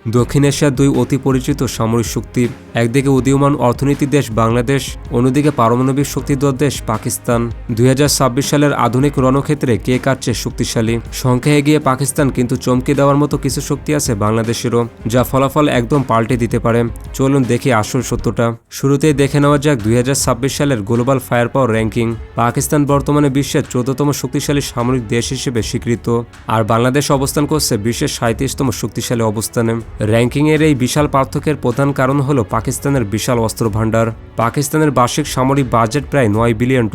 দক্ষিণ এশিয়ার দুই অতি পরিচিত সামরিক শক্তি, একদিকে উদীয়মান অর্থনীতি দেশ বাংলাদেশ, অন্যদিকে পারমাণবিক শক্তিধর দেশ পাকিস্তান। 2026 সালের আধুনিক রণক্ষেত্রে কে কার চেয়ে শক্তিশালী? সংখ্যায় এগিয়ে পাকিস্তান, কিন্তু চমকে দেওয়ার মতো কিছু শক্তি আছে বাংলাদেশেরও, যা ফলাফল একদম পাল্টে দিতে পারে। চলুন দেখি আসল সত্যটা। শুরুতেই দেখে নেওয়া যাক 2026 সালের গ্লোবাল ফায়ার পাওয়ার র্যাঙ্কিং। পাকিস্তান বর্তমানে বিশ্বের 14তম শক্তিশালী সামরিক দেশ হিসেবে স্বীকৃত, আর বাংলাদেশ অবস্থান করছে বিশ্বের 37তম শক্তিশালী অবস্থানে। র্যাঙ্কিংয়ের এই বিশাল পার্থক্যের প্রধান কারণ হল পাকিস্তানের বিশাল অস্ত্র ভাণ্ডার। পাকিস্তানের বার্ষিক সামরিক বাজেট প্রায় $9 বিলিয়ন।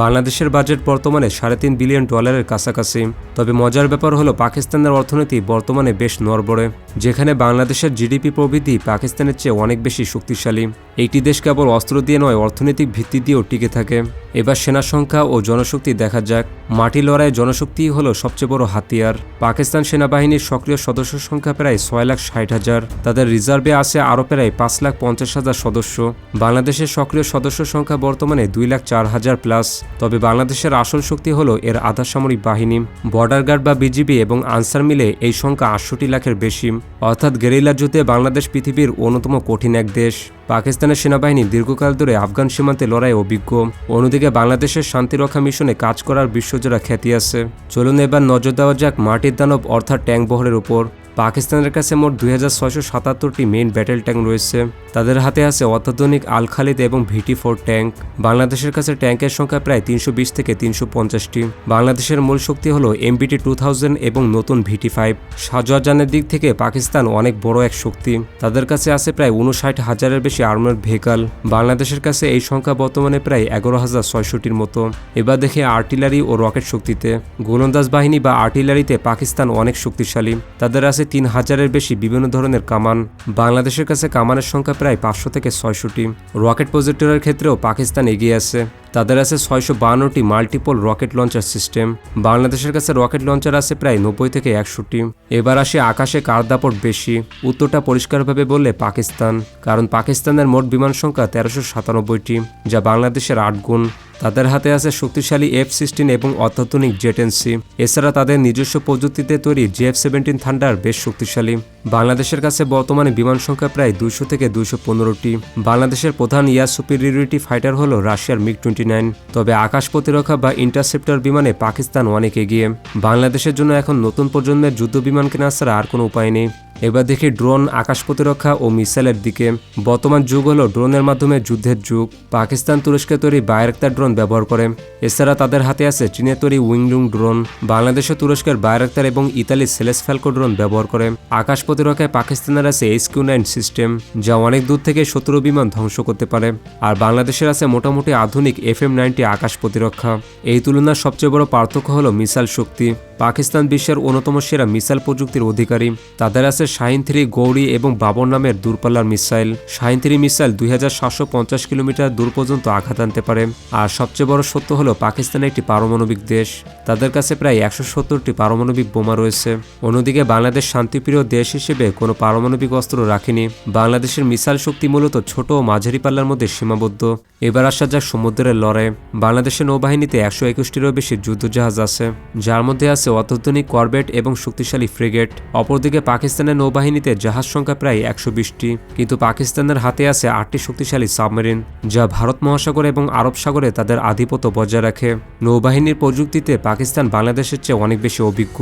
বাংলাদেশের বাজেট বর্তমানে $3.5 বিলিয়ন কাছাকাছি। তবে মজার ব্যাপার হলো পাকিস্তানের অর্থনীতি বর্তমানে বেশ নড়বড়ে, যেখানে বাংলাদেশের জিডিপি প্রবৃদ্ধি পাকিস্তানের চেয়ে অনেক বেশি শক্তিশালী। এইটি দেশ কেবল অস্ত্র দিয়ে নয়, অর্থনৈতিক ভিত্তি দিয়েও টিকে থাকে। এবার সেনা সংখ্যা ও জনশক্তি দেখা যাক। মাটি লড়াই জনশক্তিই হলো সবচেয়ে বড় হাতিয়ার। পাকিস্তান সেনাবাহিনীর সক্রিয় সদস্য সংখ্যা প্রায় 6,60,000। তাদের রিজার্ভে আছে আরও প্রায় 5,50,000 সদস্য। বাংলাদেশের সক্রিয় সদস্য সংখ্যা বর্তমানে 2,04,000 প্লাস। তবে বাংলাদেশের আসল শক্তি হলো এর আধা সামরিক বাহিনী। বর্ডার গার্ড বা বিজিবি এবং আনসার মিলে এই সংখ্যা 68 লাখের বেশি। অর্থাৎ গেরিলা যুদ্ধে বাংলাদেশ পৃথিবীর অন্যতম কঠিন এক দেশ। পাকিস্তানের সেনাবাহিনী দীর্ঘকাল ধরে আফগান সীমান্তে লড়াই অভিজ্ঞ। অন্যদিকে বাংলাদেশের শান্তিরক্ষা মিশনে কাজ করার বিশ্বজোড়া খ্যাতি আছে। চলুন এবার নজর দেওয়া যাক মাটির দানব অর্থাৎ ট্যাঙ্ক বহরের উপর। পাকিস্তানের কাছে মোট 2,677টি মেইন ব্যাটেল ট্যাঙ্ক রয়েছে। তাদের হাতে আছে অত্যাধুনিক আল খালিদ এবং VT-4 ট্যাঙ্ক। বাংলাদেশের কাছে ট্যাঙ্কের সংখ্যা প্রায় 320 থেকে 350টি। বাংলাদেশের মূল শক্তি হল MBT-2000 এবং নতুন VT-5। সাজোয়াজানের দিক থেকে পাকিস্তান অনেক বড় এক শক্তি। তাদের কাছে আছে প্রায় 59,000-এর বেশি আর্মার্ড ভেহিকল। বাংলাদেশের কাছে এই সংখ্যা বর্তমানে প্রায় 11,600টির মতো। এবার দেখে আর্টিলারি ও রকেট শক্তিতে। গোলন্দাজ বাহিনী বা আর্টিলারিতে পাকিস্তান অনেক শক্তিশালী। তাদের আছে 3,000-এর বেশি বিভিন্ন ধরনের কামান। বাংলাদেশের কাছে কামানের সংখ্যা প্রায় 500 থেকে 600টি। রকেট প্রজেক্টরের ক্ষেত্রেও পাকিস্তান এগিয়ে আছে। তাদের আছে 652টি মাল্টিপল রকেট লঞ্চার সিস্টেম। বাংলাদেশের কাছে রকেট লঞ্চার আছে প্রায় 90 থেকে 100টি। এবার আসে আকাশে কার দাপট বেশি। উত্তরটা পরিষ্কারভাবে বললে পাকিস্তান, কারণ পাকিস্তানের মোট বিমান সংখ্যা 1397টি, যা বাংলাদেশের 8 গুণ। তাদের হাতে আছে শক্তিশালী F-16 এবং অত্যাধুনিক জেট-এনসি। এছাড়া তাদের নিজস্ব প্রযুক্তিতে তৈরি JF-17 থান্ডার বেশ শক্তিশালী। বাংলাদেশের কাছে বর্তমানে বিমান সংখ্যা প্রায় 200 থেকে 215টি। বাংলাদেশের প্রধান এয়ার সুপিরিয়রিটি ফাইটার হলো রাশিয়ার MiG-29। তবে আকাশ প্রতিরক্ষা বা ইন্টারসেপ্টর বিমানে পাকিস্তান অনেক এগিয়ে। বাংলাদেশের জন্য এখন নতুন প্রজন্মের যুদ্ধ বিমান কেনা ছাড়া আর কোনো উপায় নেই। এবার দেখি ড্রোন, আকাশ প্রতিরক্ষা ও মিসাইলের দিকে। বর্তমান যুগ হলো ড্রোনের মাধ্যমে যুদ্ধের যুগ। পাকিস্তান তুরস্কের তৈরি বায়রাক্তার ড্রোন ব্যবহার করে। এছাড়া তাদের হাতে আছে চীনের তৈরি উইংলুং ড্রোন। বাংলাদেশে তুরস্কের বায়রাক্তার এবং ইতালির সেলেস ফ্যালকো ড্রোন ব্যবহার করে। আকাশ প্রতিরক্ষায় পাকিস্তানের আছে HQ-9 সিস্টেম, যা অনেক দূর থেকে শত্রু বিমান ধ্বংস করতে পারে। আর বাংলাদেশের আছে মোটামুটি আধুনিক FM-90 আকাশ প্রতিরক্ষা। এই তুলনার সবচেয়ে বড় পার্থক্য হলো মিসাইল শক্তি। পাকিস্তান বিশ্বের অন্যতম সেরা মিসাইল প্রযুক্তির অধিকারী। তাদের আছে শাহিন-3 গৌরী এবং বাবর নামের দূরপাল্লার মিসাইল। শাহিন-3 মিসাইল 2750 কিলোমিটার দূর পর্যন্ত আঘাত আনতে পারে। আর সবচেয়ে বড় সত্য হলো পাকিস্তান একটি পারমাণবিক দেশ। তাদের কাছে প্রায় 170টি পারমাণবিক বোমা রয়েছে। অন্যদিকে বাংলাদেশ শান্তিপ্রিয় দেশ হিসেবে কোনো পারমাণবিক অস্ত্র রাখেনি। বাংলাদেশের মিসাইল শক্তি মূলত ছোট ও মাঝারি পাল্লার মধ্যে সীমাবদ্ধ। এবার আসা যাক সমুদ্রের লড়াই। বাংলাদেশের নৌবাহিনীতে 121টিরও বেশি যুদ্ধজাহাজ আছে, যার মধ্যে আছে অত্যাধুনিক করভেট এবং শক্তিশালী ফ্রিগেট। অপরদিকে পাকিস্তানের নৌবাহিনীতে জাহাজ সংখ্যা প্রায় 120টি, কিন্তু পাকিস্তানের হাতে আছে 8টি শক্তিশালী সাবমেরিন, যা ভারত মহাসাগর এবং আরব সাগরে তাদের আধিপত্য বজায় রাখে। নৌবাহিনীর প্রযুক্তিতে পাকিস্তান বাংলাদেশের চেয়ে অনেক বেশি অভিজ্ঞ।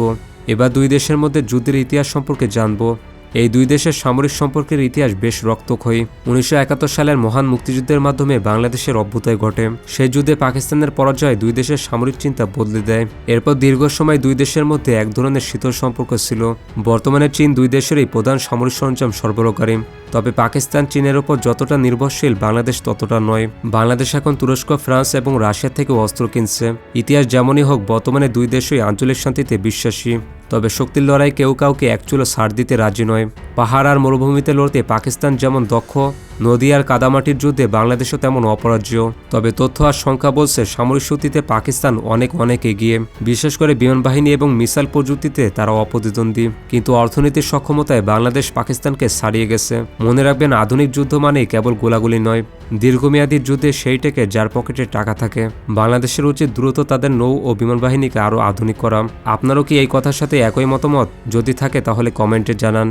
এবার দুই দেশের মধ্যে যুদ্ধের ইতিহাস সম্পর্কে জানব। এই দুই দেশের সামরিক সম্পর্কের ইতিহাস বেশ রক্তক্ষয়ী। 1971 সালের মহান মুক্তিযুদ্ধের মাধ্যমে বাংলাদেশের অভ্যুদয় ঘটে। সেই যুদ্ধে পাকিস্তানের পরাজয় দুই দেশের সামরিক চিন্তা বদলে দেয়। এরপর দীর্ঘ সময় দুই দেশের মধ্যে এক ধরনের শীতল সম্পর্ক ছিল। বর্তমানে চীন দুই দেশেরই প্রধান সামরিক সরঞ্জাম সরবরাহকারী। তবে পাকিস্তান চীনের ওপর যতটা নির্ভরশীল, বাংলাদেশ ততটা নয়। বাংলাদেশ এখন তুরস্ক, ফ্রান্স এবং রাশিয়া থেকে অস্ত্র কিনছে। ইতিহাস যেমনই হোক, বর্তমানে দুই দেশই আঞ্চলিক শান্তিতে বিশ্বাসী। তবে শক্তির লড়াই কেউ কাউকে এক চুলো ছাড় দিতে রাজি নয়। পাহাড় আর মরুভূমিতে লড়তে পাকিস্তান যেমন দক্ষ, নদী আর কাদামাটির যুদ্ধে বাংলাদেশও তেমন অপরাজ্য। তবে তথ্য আর সংখ্যা বলছে সামরিক শক্তিতে পাকিস্তান অনেক এগিয়ে। বিশেষ করে বিমান বাহিনী এবং মিসাইল প্রযুক্তিতে তারা অপ্রতিদ্বন্দ্বী। কিন্তু অর্থনীতির সক্ষমতায় বাংলাদেশ পাকিস্তানকে ছাড়িয়ে গেছে। মনে রাখবেন, আধুনিক যুদ্ধ মানেই কেবল গোলাগুলি নয়, দীর্ঘমেয়াদী যুদ্ধে সেই টেকে যার পকেটে টাকা থাকে। বাংলাদেশের উচিত দ্রুত তাদের নৌ ও বিমান বাহিনীকে আরও আধুনিক করা। আপনারও কি এই কথার সাথে একই মতামত? যদি থাকে তাহলে কমেন্টে জানান।